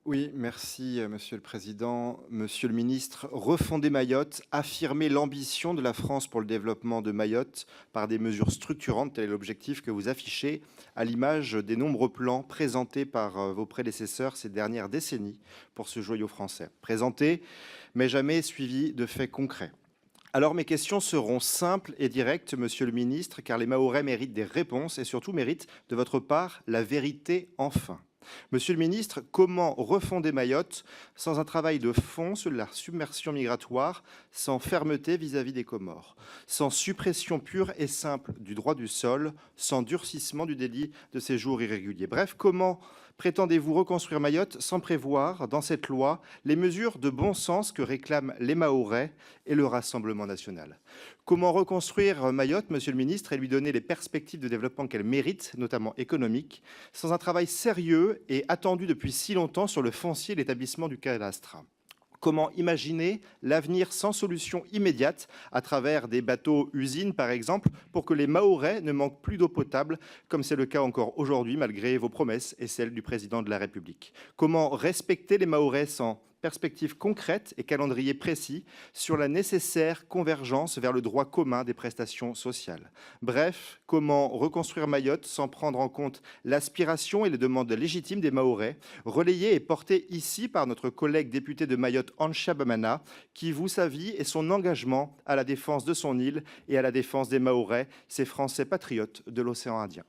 Oui, merci, Monsieur le président. Monsieur le ministre, refonder Mayotte, affirmer l'ambition de la France pour le développement de Mayotte par des mesures structurantes, tel est l'objectif que vous affichez, à l'image des nombreux plans présentés par vos prédécesseurs ces dernières décennies pour ce joyau français. Présentés, mais jamais suivis de faits concrets. Alors mes questions seront simples et directes, Monsieur le ministre, car les Mahorais méritent des réponses et surtout méritent de votre part la vérité enfin. Monsieur le ministre, comment refonder Mayotte sans un travail de fond sur la submersion migratoire, sans fermeté vis-à-vis des Comores, sans suppression pure et simple du droit du sol, sans durcissement du délit de séjour irrégulier? Bref, comment prétendez-vous reconstruire Mayotte sans prévoir dans cette loi les mesures de bon sens que réclament les Mahorais et le Rassemblement national? Comment reconstruire Mayotte, Monsieur le ministre, et lui donner les perspectives de développement qu'elle mérite, notamment économique, sans un travail sérieux et attendu depuis si longtemps sur le foncier et l'établissement du cadastre? Comment imaginer l'avenir sans solution immédiate à travers des bateaux-usines, par exemple, pour que les Mahorais ne manquent plus d'eau potable, comme c'est le cas encore aujourd'hui, malgré vos promesses et celles du président de la République? Comment respecter les Mahorais sans perspectives concrètes et calendrier précis sur la nécessaire convergence vers le droit commun des prestations sociales? Bref, comment reconstruire Mayotte sans prendre en compte l'aspiration et les demandes légitimes des Mahorais, relayées et portées ici par notre collègue député de Mayotte, Ansha Bamana, qui voue sa vie et son engagement à la défense de son île et à la défense des Mahorais, ces Français patriotes de l'océan Indien.